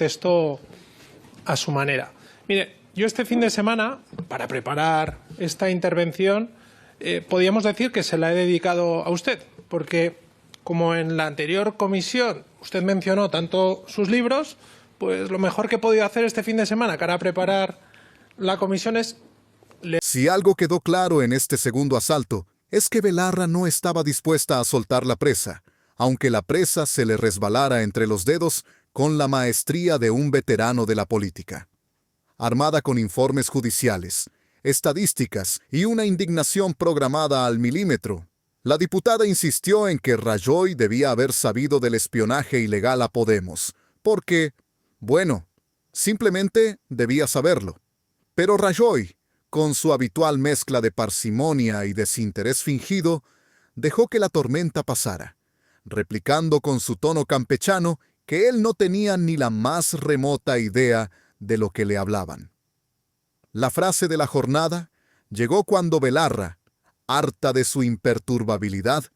texto a su manera. Mire, yo este fin de semana, para preparar esta intervención, podríamos decir que se la he dedicado a usted, porque como en la anterior comisión usted mencionó tanto sus libros, pues lo mejor que he podido hacer este fin de semana para preparar la comisión es... Si algo quedó claro en este segundo asalto, es que Belarra no estaba dispuesta a soltar la presa, aunque la presa se le resbalara entre los dedos con la maestría de un veterano de la política. Armada con informes judiciales, estadísticas y una indignación programada al milímetro, la diputada insistió en que Rajoy debía haber sabido del espionaje ilegal a Podemos, porque, bueno, simplemente debía saberlo. Pero Rajoy, con su habitual mezcla de parsimonia y desinterés fingido, dejó que la tormenta pasara, replicando con su tono campechano que él no tenía ni la más remota idea de lo que le hablaban. La frase de la jornada llegó cuando Belarra, harta de su imperturbabilidad,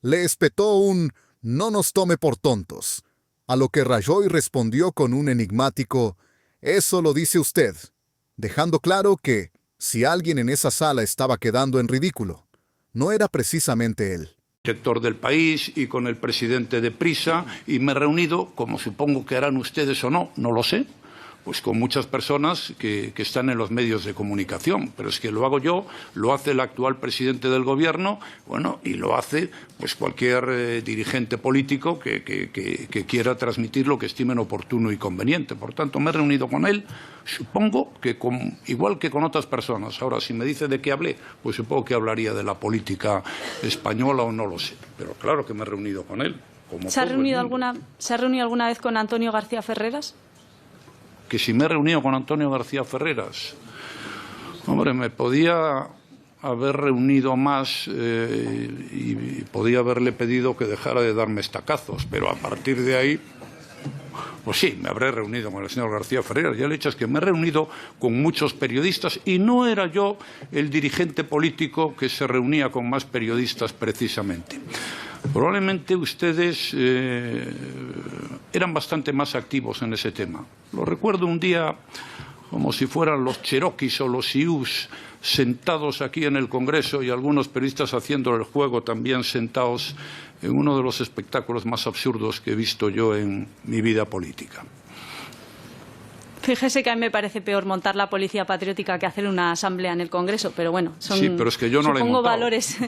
le espetó un «no nos tome por tontos», a lo que Rajoy respondió con un enigmático «eso lo dice usted», dejando claro que, si alguien en esa sala estaba quedando en ridículo, no era precisamente él. Director del País y con el presidente de Prisa, y me he reunido, como supongo que harán ustedes o no, no lo sé, pues con muchas personas que están en los medios de comunicación, pero es que lo hago yo, lo hace el actual presidente del Gobierno, bueno, y lo hace pues cualquier dirigente político que quiera transmitir lo que estimen oportuno y conveniente. Por tanto, me he reunido con él, supongo que igual que con otras personas. Ahora, si me dice de qué hablé, pues supongo que hablaría de la política española o no lo sé. Pero claro que me he reunido con él. ¿Se ha reunido alguna vez con Antonio García Ferreras? Que si me he reunido con Antonio García Ferreras, hombre, me podía haber reunido más y podía haberle pedido que dejara de darme estacazos, pero a partir de ahí, pues sí, me habré reunido con el señor García Ferreras. Ya le he dicho, es que me he reunido con muchos periodistas y no era yo el dirigente político que se reunía con más periodistas precisamente. Probablemente ustedes eran bastante más activos en ese tema. Lo recuerdo un día como si fueran los cherokees o los sioux sentados aquí en el Congreso y algunos periodistas haciendo el juego también sentados en uno de los espectáculos más absurdos que he visto yo en mi vida política. Fíjese que a mí me parece peor montar la policía patriótica que hacer una asamblea en el Congreso, pero bueno, son, sí, pero es que yo no supongo, valores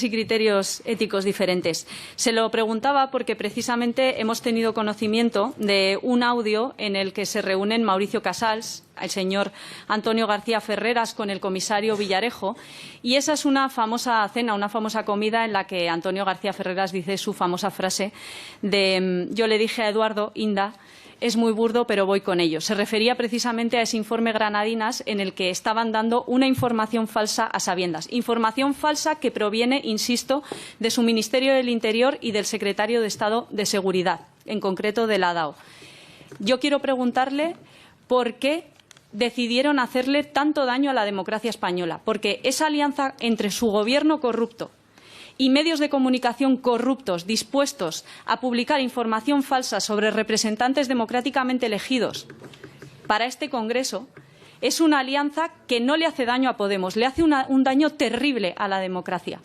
y criterios éticos diferentes. Se lo preguntaba porque precisamente hemos tenido conocimiento de un audio en el que se reúnen Mauricio Casals, el señor Antonio García Ferreras con el comisario Villarejo, y esa es una famosa cena, una famosa comida en la que Antonio García Ferreras dice su famosa frase de «yo le dije a Eduardo, Inda, es muy burdo, pero voy con ello». Se refería precisamente a ese informe Granadinas en el que estaban dando una información falsa a sabiendas. Información falsa que proviene, insisto, de su Ministerio del Interior y del Secretario de Estado de Seguridad, en concreto de la DAO. Yo quiero preguntarle por qué decidieron hacerle tanto daño a la democracia española, porque esa alianza entre su gobierno corrupto y medios de comunicación corruptos dispuestos a publicar información falsa sobre representantes democráticamente elegidos para este Congreso es una alianza que no le hace daño a Podemos, le hace un daño terrible a la democracia.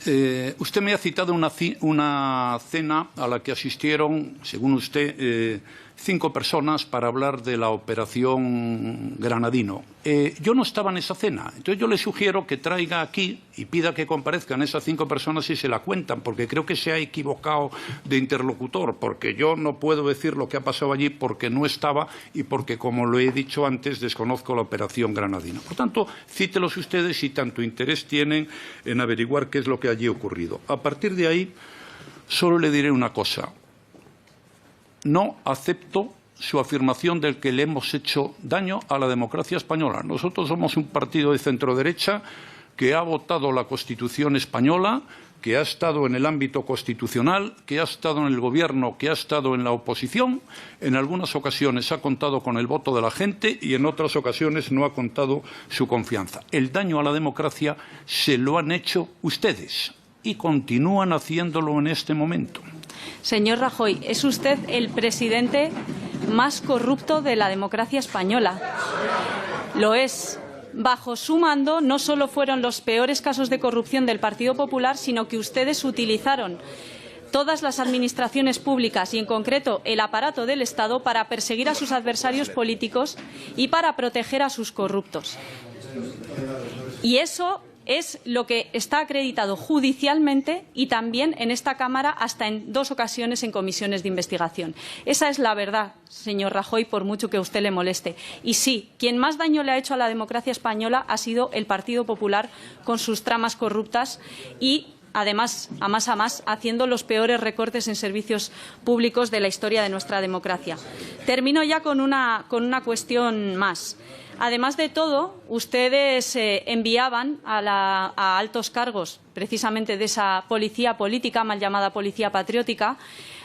Usted me ha citado una cena a la que asistieron, según usted, 5 personas para hablar de la operación Granadino. Yo no estaba en esa cena, entonces yo le sugiero que traiga aquí y pida que comparezcan esas 5 personas y se la cuentan, porque creo que se ha equivocado de interlocutor, porque yo no puedo decir lo que ha pasado allí porque no estaba y porque, como lo he dicho antes, desconozco la operación Granadino. Por tanto, cítelos ustedes si tanto interés tienen en averiguar qué es lo que allí ha ocurrido. A partir de ahí, solo le diré una cosa. No acepto su afirmación de que le hemos hecho daño a la democracia española. Nosotros somos un partido de centroderecha que ha votado la Constitución española, que ha estado en el ámbito constitucional, que ha estado en el Gobierno, que ha estado en la oposición. En algunas ocasiones ha contado con el voto de la gente y en otras ocasiones no ha contado su confianza. El daño a la democracia se lo han hecho ustedes. y continúan haciéndolo en este momento. Señor Rajoy, es usted el presidente más corrupto de la democracia española. Lo es. Bajo su mando no solo fueron los peores casos de corrupción del Partido Popular, sino que ustedes utilizaron todas las administraciones públicas y, en concreto, el aparato del Estado para perseguir a sus adversarios políticos y para proteger a sus corruptos. Y eso es lo que está acreditado judicialmente y también en esta Cámara hasta en 2 ocasiones en comisiones de investigación. Esa es la verdad, señor Rajoy, por mucho que a usted le moleste. Y sí, quien más daño le ha hecho a la democracia española ha sido el Partido Popular con sus tramas corruptas y, además, a más, haciendo los peores recortes en servicios públicos de la historia de nuestra democracia. Termino ya con una cuestión más. Además de todo, ustedes enviaban a altos cargos, precisamente de esa policía política, mal llamada policía patriótica,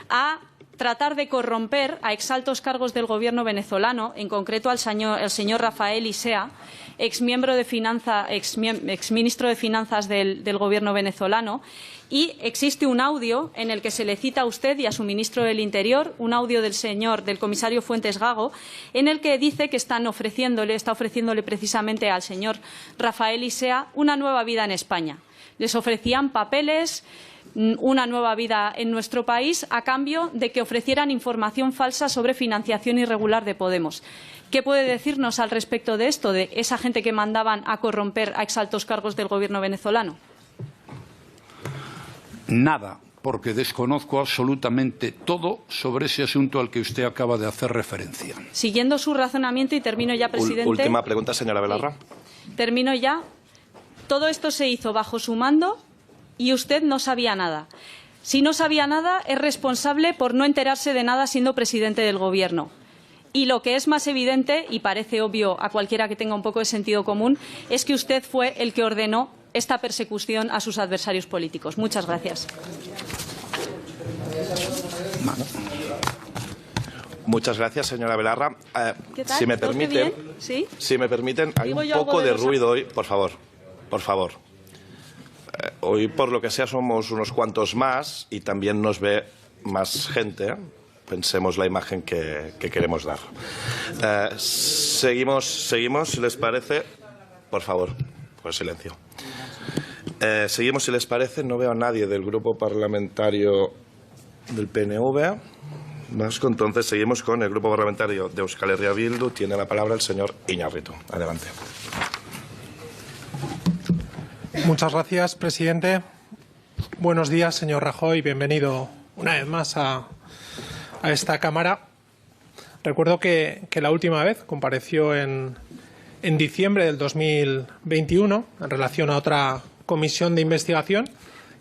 a tratar de corromper a exaltos cargos del Gobierno venezolano, en concreto al señor Rafael Isea, exministro de Finanzas del Gobierno venezolano. Y existe un audio en el que se le cita a usted y a su ministro del Interior, un audio del comisario Fuentes Gago, en el que dice que está ofreciéndole precisamente al señor Rafael Isea una nueva vida en España. Les ofrecían papeles, una nueva vida en nuestro país, a cambio de que ofrecieran información falsa sobre financiación irregular de Podemos. ¿Qué puede decirnos al respecto de esto, de esa gente que mandaban a corromper a exaltos cargos del Gobierno venezolano? Nada, porque desconozco absolutamente todo sobre ese asunto al que usted acaba de hacer referencia. Siguiendo su razonamiento, y termino ya, presidente. Última pregunta, señora Belarra. Sí. Termino ya. Todo esto se hizo bajo su mando y usted no sabía nada. Si no sabía nada, es responsable por no enterarse de nada siendo presidente del Gobierno. Y lo que es más evidente, y parece obvio a cualquiera que tenga un poco de sentido común, es que usted fue el que ordenó esta persecución a sus adversarios políticos. Muchas gracias. Muchas gracias, señora Belarra. ¿Qué tal? Si me ¿Todo permiten, bien? ¿Sí? Si me permiten, hay Digo un yo poco algo de de ruido hoy, por favor. Por favor. Hoy, por lo que sea, somos unos cuantos más y también nos ve más gente. Pensemos la imagen que queremos dar. Seguimos, si les parece. Por favor, por silencio. Seguimos, si les parece. No veo a nadie del grupo parlamentario del PNV. Vasco. Entonces seguimos con el grupo parlamentario de Euskal Herria Bildu. Tiene la palabra el señor Iñárritu. Adelante. Muchas gracias, presidente. Buenos días, señor Rajoy. Bienvenido una vez más a esta Cámara. Recuerdo que la última vez compareció en diciembre del 2021 en relación a otra comisión de investigación.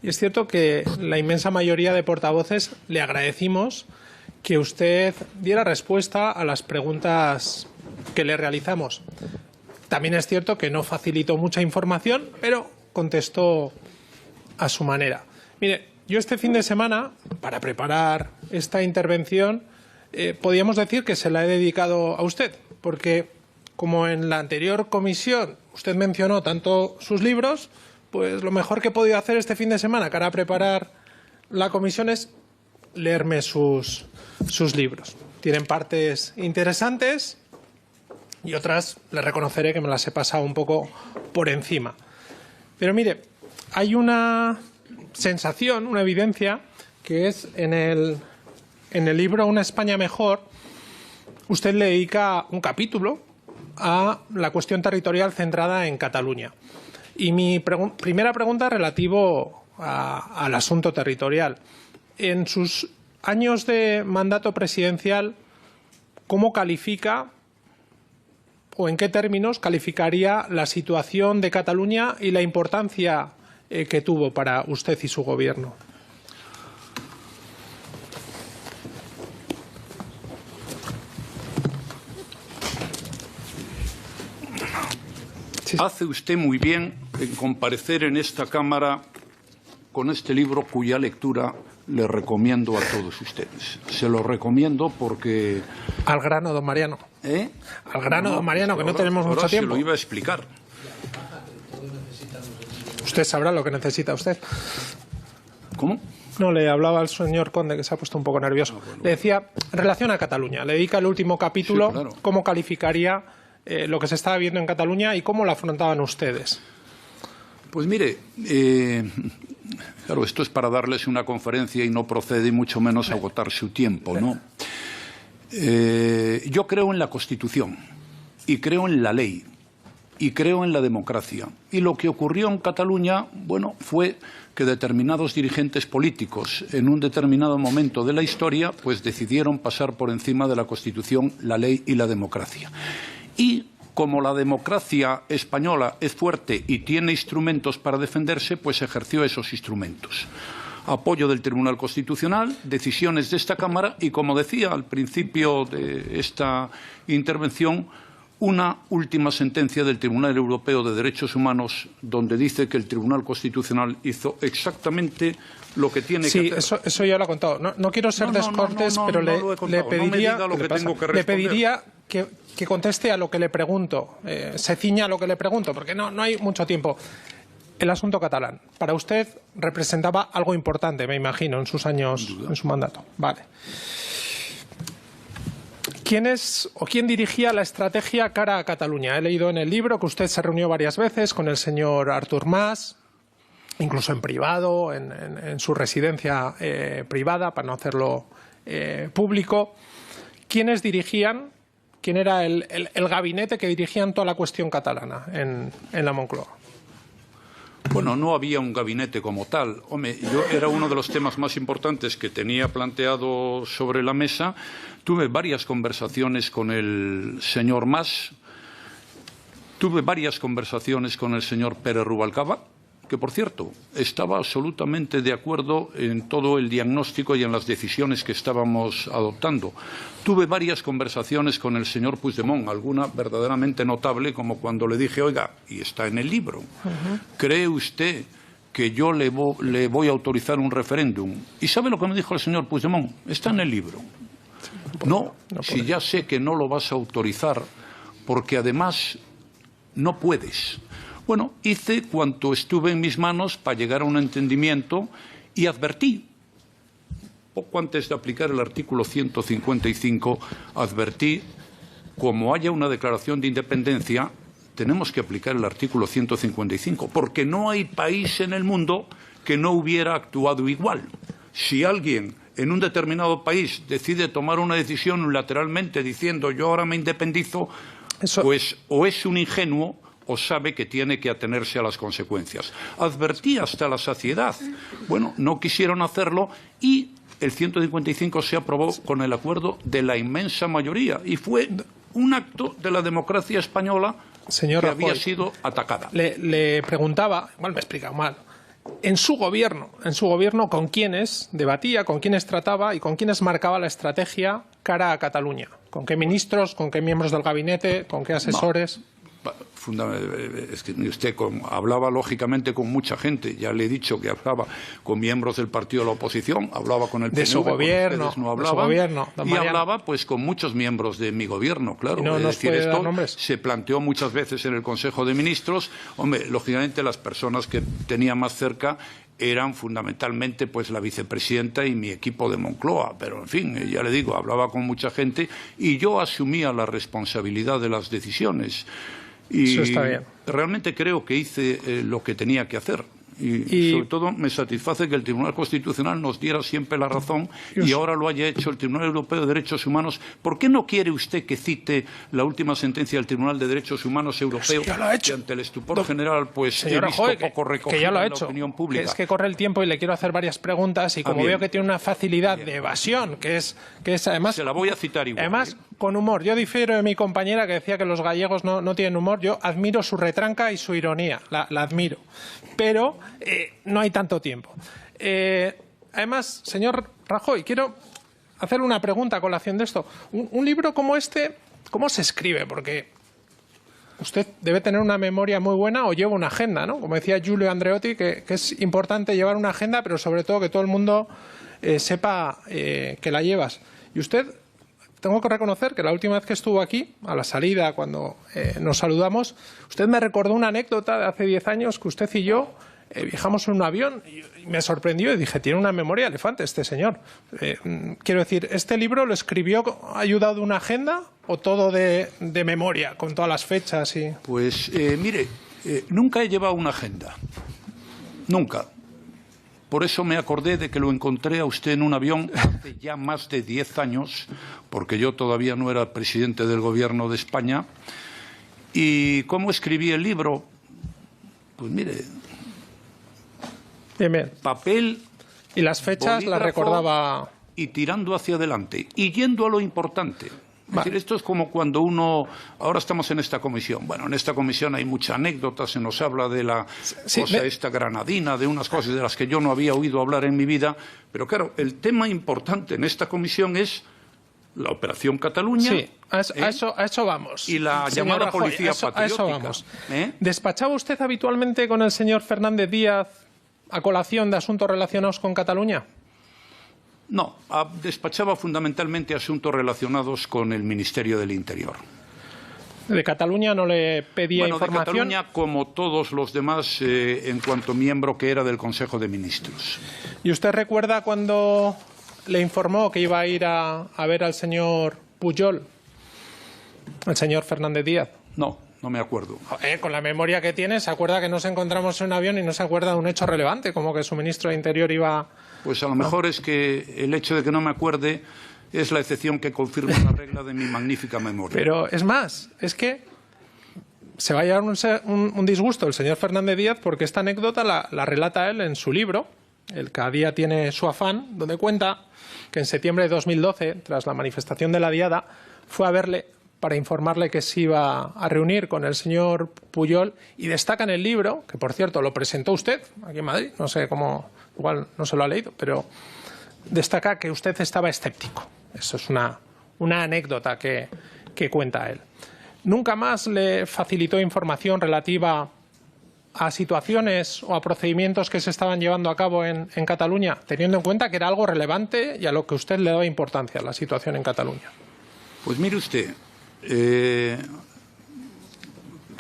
Y es cierto que la inmensa mayoría de portavoces le agradecimos que usted diera respuesta a las preguntas que le realizamos. También es cierto que no facilitó mucha información, pero contestó a su manera. Mire, yo este fin de semana, para preparar esta intervención, podríamos decir que se la he dedicado a usted, porque como en la anterior comisión usted mencionó tanto sus libros, pues lo mejor que he podido hacer este fin de semana para preparar la comisión es leerme sus libros. Tienen partes interesantes y otras, le reconoceré que me las he pasado un poco por encima. Pero mire, hay una sensación, una evidencia, que es en el libro Una España mejor, usted le dedica un capítulo a la cuestión territorial centrada en Cataluña. Y mi primera pregunta es relativo al asunto territorial. En sus años de mandato presidencial, ¿cómo califica o en qué términos calificaría la situación de Cataluña y la importancia que tuvo para usted y su gobierno? Sí. Hace usted muy bien en comparecer en esta Cámara con este libro cuya lectura le recomiendo a todos ustedes. Se lo recomiendo porque... Al grano, don Mariano. ¿Eh? Al grano, don Mariano, que no tenemos ahora mucho tiempo. Se lo iba a explicar. Usted sabrá lo que necesita usted. ¿Cómo? No, le hablaba al señor Conde, que se ha puesto un poco nervioso. Le decía, en relación a Cataluña, le dedica el último capítulo, Sí, claro. cómo calificaría lo que se estaba viendo en Cataluña y cómo lo afrontaban ustedes. Pues mire, claro, esto es para darles una conferencia y no procede, y mucho menos agotar su tiempo, ¿no? Yo creo en la Constitución y creo en la ley y creo en la democracia. Y lo que ocurrió en Cataluña, bueno, fue que determinados dirigentes políticos en un determinado momento de la historia pues decidieron pasar por encima de la Constitución, la ley y la democracia. Y como la democracia española es fuerte y tiene instrumentos para defenderse, pues ejerció esos instrumentos. Apoyo del Tribunal Constitucional, decisiones de esta Cámara y, como decía al principio de esta intervención, una última sentencia del Tribunal Europeo de Derechos Humanos donde dice que el Tribunal Constitucional hizo exactamente lo que tiene que hacer. Eso ya lo ha contado. No quiero ser descortés, pero le pediría que conteste a lo que le pregunto, se ciña a lo que le pregunto, porque no hay mucho tiempo. El asunto catalán, para usted representaba algo importante, me imagino, en sus años, en su mandato. Vale. ¿Quién dirigía la estrategia cara a Cataluña? He leído en el libro que usted se reunió varias veces con el señor Artur Mas, incluso en privado, en su residencia privada, para no hacerlo público. ¿Quiénes dirigían? ¿Quién era el gabinete que dirigían toda la cuestión catalana en la Moncloa? Bueno, no había un gabinete como tal. Hombre, yo era uno de los temas más importantes que tenía planteado sobre la mesa. Tuve varias conversaciones con el señor Mas, tuve varias conversaciones con el señor Pérez Rubalcaba, que, por cierto, estaba absolutamente de acuerdo en todo el diagnóstico y en las decisiones que estábamos adoptando. Tuve varias conversaciones con el señor Puigdemont, alguna verdaderamente notable, como cuando le dije, oiga, y está en el libro, ¿cree usted que yo le voy a autorizar un referéndum? ¿Y sabe lo que me dijo el señor Puigdemont? Está en el libro. No, si ya sé que no lo vas a autorizar, porque además no puedes. Bueno, hice cuanto estuve en mis manos para llegar a un entendimiento y advertí, poco antes de aplicar el artículo 155, advertí, como haya una declaración de independencia, tenemos que aplicar el artículo 155, porque no hay país en el mundo que no hubiera actuado igual. Si alguien en un determinado país decide tomar una decisión unilateralmente diciendo yo ahora me independizo, pues o es un ingenuo o sabe que tiene que atenerse a las consecuencias. Advertí hasta la saciedad. Bueno, no quisieron hacerlo y el 155 se aprobó con el acuerdo de la inmensa mayoría y fue un acto de la democracia española que había sido atacada. Le preguntaba, igual me he explicado mal, en su gobierno, ¿con quiénes debatía, con quiénes trataba y con quiénes marcaba la estrategia cara a Cataluña? ¿Con qué ministros, con qué miembros del gabinete, con qué asesores? Es que usted hablaba lógicamente con mucha gente, ya le he dicho que hablaba con miembros del partido de la oposición, hablaba con el PNV, de su gobierno, no hablaban, y hablaba pues con muchos miembros de mi gobierno, claro. No, es decir, esto nombres. Se planteó muchas veces en el Consejo de Ministros. Hombre, lógicamente las personas que tenía más cerca eran fundamentalmente pues la vicepresidenta y mi equipo de Moncloa, pero en fin, ya le digo, hablaba con mucha gente y yo asumía la responsabilidad de las decisiones. Y eso está bien. Realmente creo que hice lo que tenía que hacer. Y sobre todo me satisface que el Tribunal Constitucional nos diera siempre la razón y ahora lo haya hecho el Tribunal Europeo de Derechos Humanos. ¿Por qué no quiere usted que cite la última sentencia del Tribunal de Derechos Humanos Europeo? Ya lo ha hecho. Que ante el estupor general pues he visto Rajoy, poco recogido que ya lo ha en hecho. la opinión pública. Es que corre el tiempo y le quiero hacer varias preguntas y como veo que tiene una facilidad de evasión, que es además... Se la voy a citar igual. Además, con humor. Yo difiero de mi compañera que decía que los gallegos no tienen humor. Yo admiro su retranca y su ironía. La admiro. Pero no hay tanto tiempo. Además, señor Rajoy, quiero hacerle una pregunta a colación de esto. Un libro como este, ¿cómo se escribe? Porque usted debe tener una memoria muy buena o lleva una agenda, ¿no? Como decía Giulio Andreotti, que es importante llevar una agenda, pero sobre todo que todo el mundo sepa que la llevas. Y usted, tengo que reconocer que la última vez que estuvo aquí, a la salida, cuando nos saludamos, usted me recordó una anécdota de hace 10 años que usted y yo viajamos en un avión y me sorprendió y dije, tiene una memoria de elefante este señor. Quiero decir, ¿este libro lo escribió ayudado de una agenda o todo de memoria, con todas las fechas? Pues mire, nunca he llevado una agenda. Nunca. Por eso me acordé de que lo encontré a usted en un avión hace ya más de 10 años, porque yo todavía no era presidente del Gobierno de España. ¿Y cómo escribí el libro? Pues mire, bien. Papel y las fechas las recordaba. Y tirando hacia adelante, y yendo a lo importante. Es decir, esto es como cuando ahora estamos en esta comisión. Bueno, en esta comisión hay mucha anécdota, se nos habla de la cosa esta granadina, de unas cosas de las que yo no había oído hablar en mi vida. Pero claro, el tema importante en esta comisión es la Operación Cataluña. Sí, a eso vamos. Y la llamada Rajoy, policía patriótica. A eso vamos. ¿Despachaba usted habitualmente con el señor Fernández Díaz a colación de asuntos relacionados con Cataluña? No, despachaba fundamentalmente asuntos relacionados con el Ministerio del Interior. ¿De Cataluña no le pedía información? De Cataluña, como todos los demás, en cuanto miembro que era del Consejo de Ministros. ¿Y usted recuerda cuando le informó que iba a ir a ver al señor Pujol, al señor Fernández Díaz? No, no me acuerdo. Con la memoria que tiene, ¿se acuerda que nos encontramos en un avión y no se acuerda de un hecho relevante, como que su ministro de Interior iba...? Pues a lo mejor es que el hecho de que no me acuerde es la excepción que confirma la regla de mi magnífica memoria. Pero es más, es que se va a llevar un disgusto el señor Fernández Díaz porque esta anécdota la relata él en su libro, El Cada día tiene su afán, donde cuenta que en septiembre de 2012, tras la manifestación de la Diada, fue a verle para informarle que se iba a reunir con el señor Pujol y destaca en el libro, que por cierto lo presentó usted aquí en Madrid, no sé cómo, igual no se lo ha leído, pero destaca que usted estaba escéptico. Eso es una anécdota que cuenta él. ¿Nunca más le facilitó información relativa a situaciones o a procedimientos que se estaban llevando a cabo en Cataluña, teniendo en cuenta que era algo relevante y a lo que usted le daba importancia, la situación en Cataluña? Pues mire usted,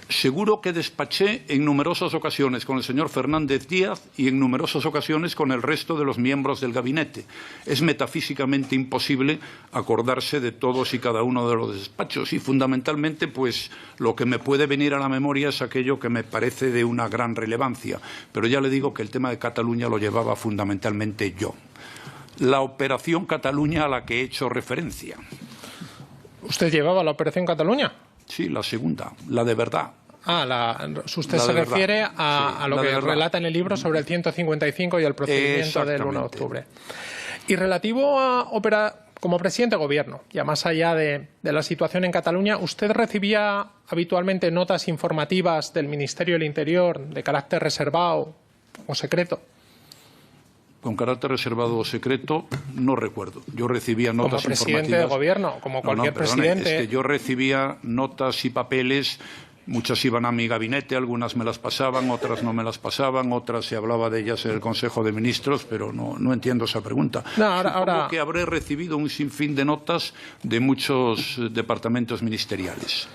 seguro que despaché en numerosas ocasiones con el señor Fernández Díaz y en numerosas ocasiones con el resto de los miembros del gabinete. Es metafísicamente imposible acordarse de todos y cada uno de los despachos y fundamentalmente pues lo que me puede venir a la memoria es aquello que me parece de una gran relevancia. Pero ya le digo que el tema de Cataluña lo llevaba fundamentalmente yo. La Operación Cataluña a la que he hecho referencia. ¿Usted llevaba la Operación Cataluña? Sí, la segunda, la de verdad. Usted se refiere a lo que relata en el libro sobre el 155 y el procedimiento del 1 de octubre. Y relativo a como presidente de Gobierno, ya más allá de la situación en Cataluña, ¿usted recibía habitualmente notas informativas del Ministerio del Interior de carácter reservado o secreto? Con carácter reservado o secreto, no recuerdo. Yo recibía notas informativas. Como presidente de Gobierno, como cualquier presidente. Es que yo recibía notas y papeles, muchas iban a mi gabinete, algunas me las pasaban, otras no me las pasaban, otras se hablaba de ellas en el Consejo de Ministros, pero no entiendo esa pregunta. Supongo que habré recibido un sinfín de notas de muchos departamentos ministeriales.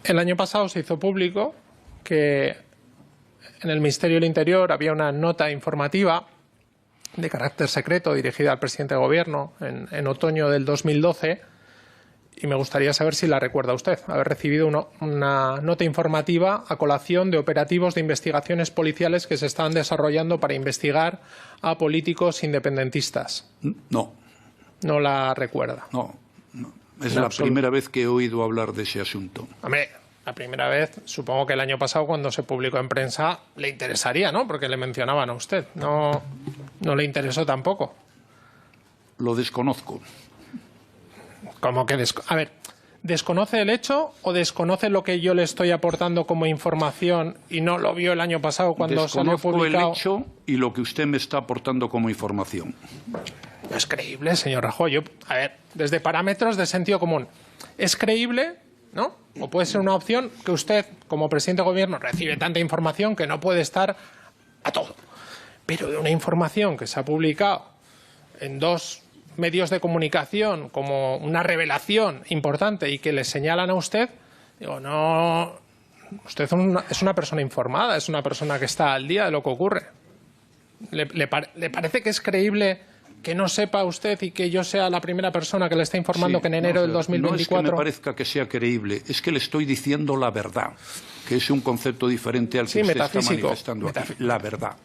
El año pasado se hizo público que en el Ministerio del Interior había una nota informativa de carácter secreto dirigida al presidente de Gobierno en otoño del 2012 y me gustaría saber si la recuerda usted, haber recibido una nota informativa a colación de operativos de investigaciones policiales que se estaban desarrollando para investigar a políticos independentistas. No. ¿No la recuerda? No. Es la primera vez que he oído hablar de ese asunto. Hombre, la primera vez, supongo que el año pasado cuando se publicó en prensa le interesaría, ¿no? Porque le mencionaban a usted. No le interesó tampoco. Lo desconozco. ¿Cómo que a ver, ¿desconoce el hecho o desconoce lo que yo le estoy aportando como información y no lo vio el año pasado cuando salió publicado? Desconozco el hecho y lo que usted me está aportando como información. No es creíble, señor Rajoy. A ver, desde parámetros de sentido común. ¿Es creíble, no? O puede ser una opción que usted, como presidente de Gobierno, recibe tanta información que no puede estar a todo. Pero de una información que se ha publicado en 2 medios de comunicación como una revelación importante y que le señalan a usted, digo, no usted es una persona informada, es una persona que está al día de lo que ocurre. ¿Le parece que es creíble que no sepa usted y que yo sea la primera persona que le está informando que en enero del 2024... No es que me parezca que sea creíble, es que le estoy diciendo la verdad, que es un concepto diferente al que usted está manifestando aquí. La verdad.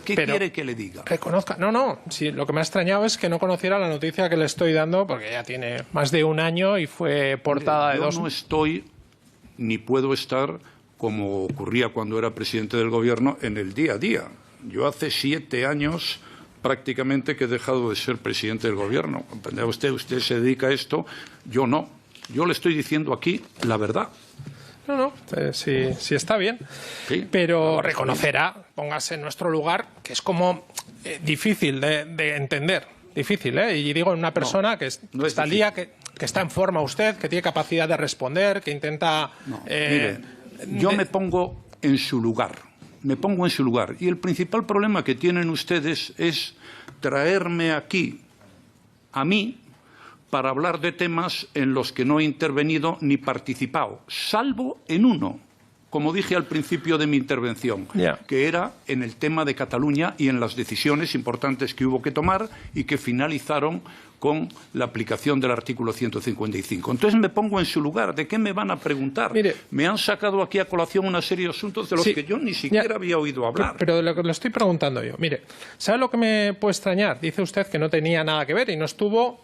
¿Qué quiere que le diga? Reconozca. No. Sí, lo que me ha extrañado es que no conociera la noticia que le estoy dando, porque ya tiene más de un año y fue portada de dos... Yo no estoy, ni puedo estar, como ocurría cuando era presidente del Gobierno, en el día a día. Yo hace 7 años... prácticamente que he dejado de ser presidente del Gobierno. ¿Comprende usted? Usted se dedica a esto, yo no. Yo le estoy diciendo aquí la verdad. No, sí está bien. Sí, pero reconocerá, póngase en nuestro lugar, que es como difícil de entender. Difícil, ¿eh? Y digo, en una persona que está al día, que está en forma usted, que tiene capacidad de responder, que intenta... Mire, yo me pongo en su lugar. Me pongo en su lugar. Y el principal problema que tienen ustedes es traerme aquí, a mí, para hablar de temas en los que no he intervenido ni participado, salvo en uno, como dije al principio de mi intervención, que era en el tema de Cataluña y en las decisiones importantes que hubo que tomar y que finalizaron con la aplicación del artículo 155. Entonces me pongo en su lugar. ¿De qué me van a preguntar? Mire, me han sacado aquí a colación una serie de asuntos de los que yo ni siquiera había oído hablar. Pero de lo que le estoy preguntando yo. Mire, ¿sabe lo que me puede extrañar? Dice usted que no tenía nada que ver y no estuvo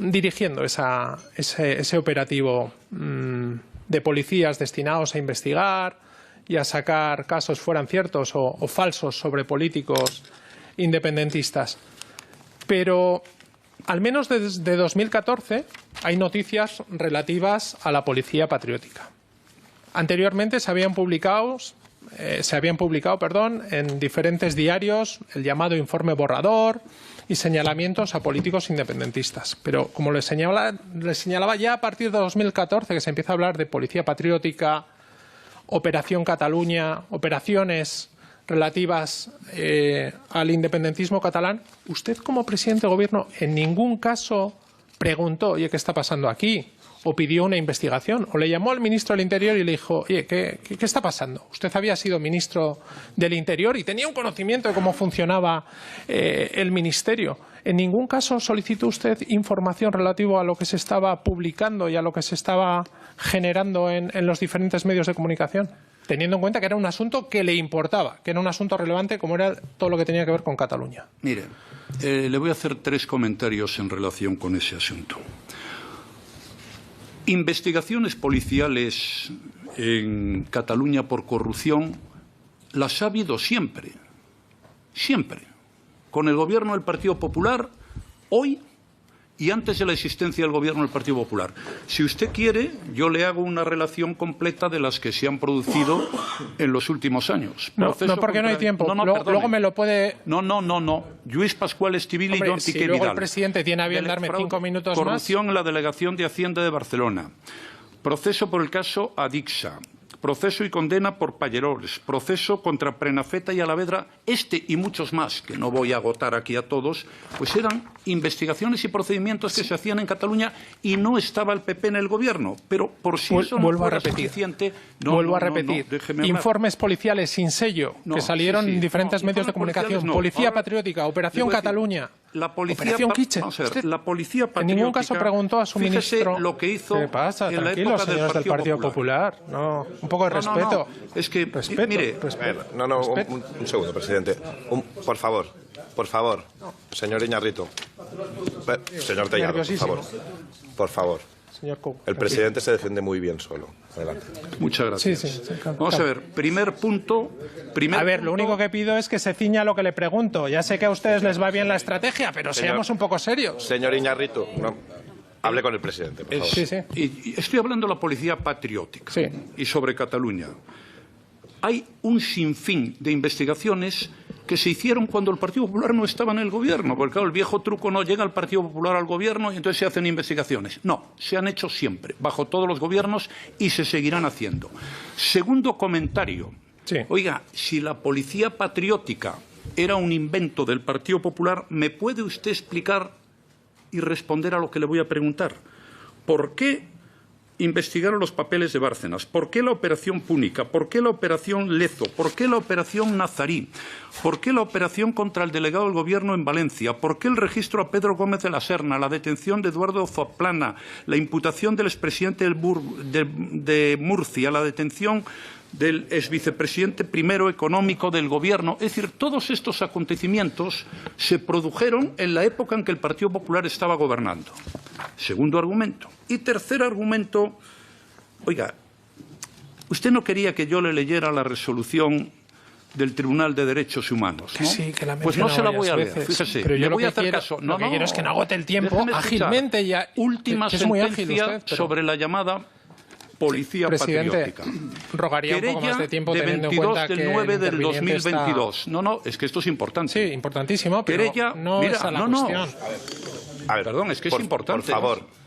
dirigiendo ese operativo de policías destinados a investigar y a sacar casos, fueran ciertos o falsos, sobre políticos independentistas. Pero al menos desde 2014 hay noticias relativas a la policía patriótica. Anteriormente se habían publicado en diferentes diarios el llamado informe borrador y señalamientos a políticos independentistas. Pero como les señalaba ya a partir de 2014 que se empieza a hablar de policía patriótica, Operación Cataluña, operaciones relativas al independentismo catalán, usted como presidente de Gobierno en ningún caso preguntó, oye, ¿qué está pasando aquí? O pidió una investigación, o le llamó al ministro del Interior y le dijo, oye, ¿qué está pasando? Usted había sido ministro del Interior y tenía un conocimiento de cómo funcionaba el ministerio. ¿En ningún caso solicitó usted información relativa a lo que se estaba publicando y a lo que se estaba generando en los diferentes medios de comunicación? Teniendo en cuenta que era un asunto que le importaba, que era un asunto relevante como era todo lo que tenía que ver con Cataluña. Mire, le voy a hacer 3 comentarios en relación con ese asunto. Investigaciones policiales en Cataluña por corrupción las ha habido siempre, siempre, con el Gobierno del Partido Popular, hoy y antes de la existencia del Gobierno del Partido Popular. Si usted quiere, yo le hago una relación completa de las que se han producido en los últimos años. No, porque no hay tiempo. Luego me lo puede... No. Lluís Pascual Estivili y Don Piqué Vidal. Luego el presidente tiene a bien darme 5 minutos más. Corrupción en la Delegación de Hacienda de Barcelona. Proceso por el caso Adixa. Proceso y condena por Pallerols, proceso contra Prenafeta y Alavedra, y muchos más, que no voy a agotar aquí a todos, pues eran investigaciones y procedimientos que se hacían en Cataluña y no estaba el PP en el Gobierno. Pero por si eso no fuera suficiente... Vuelvo a repetir. Informes policiales sin sello que salieron en diferentes medios de comunicación. Policía Patriótica, Operación Cataluña. La policía, Operación Kitchen. La policía patriótica... En ningún caso preguntó a su ministro... lo que hizo... ¿Qué pasa? En la Tranquilos, época señores del Partido Popular. No, un poco de respeto. Es que, respeto, mire... respeto. Un segundo, presidente. Por favor. Señor Iñarritu. Señor Tellado, por favor. Por favor. El presidente se defiende muy bien solo. Adelante. Muchas gracias. Sí, Vamos a ver, primer punto... Lo único que pido es que se ciña a lo que le pregunto. Ya sé que a ustedes les va bien la estrategia, pero seamos un poco serios. Señor Iñarritu, hable con el presidente, por favor. Sí. Y estoy hablando de la policía patriótica y sobre Cataluña. Hay un sinfín de investigaciones que se hicieron cuando el Partido Popular no estaba en el Gobierno, porque claro, el viejo truco no llega el Partido Popular al Gobierno y entonces se hacen investigaciones. No, se han hecho siempre, bajo todos los gobiernos y se seguirán haciendo. Segundo comentario. Sí. Oiga, si la policía patriótica era un invento del Partido Popular, ¿me puede usted explicar y responder a lo que le voy a preguntar? ¿Por qué investigaron los papeles de Bárcenas. ¿Por qué la operación Púnica? ¿Por qué la operación Lezo? ¿Por qué la operación Nazarí? ¿Por qué la operación contra el delegado del Gobierno en Valencia? ¿Por qué el registro a Pedro Gómez de la Serna? La detención de Eduardo Zaplana, la imputación del expresidente de Murcia, la detención del exvicepresidente primero económico del Gobierno? Es decir, todos estos acontecimientos se produjeron en la época en que el Partido Popular estaba gobernando. Segundo argumento. Y tercer argumento, oiga, usted no quería que yo le leyera la resolución del Tribunal de Derechos Humanos, ¿no? Sí, que la pues no se la voy a leer, veces, fíjese. pero yo le voy a que hacer quiero, caso. Lo que quiero es que no agote el tiempo Déjeme escuchar. ágilmente ya. Última que es muy ágil sentencia usted, pero... sobre la llamada policía Presidente, patriótica. rogaría un poco más de tiempo teniendo en cuenta que del 9 el del interviniente 2022. está... No, es que esto es importante. Sí, importantísimo, pero Querella, no mira, es a la cuestión. A ver, Perdón, es que es importante. Por favor.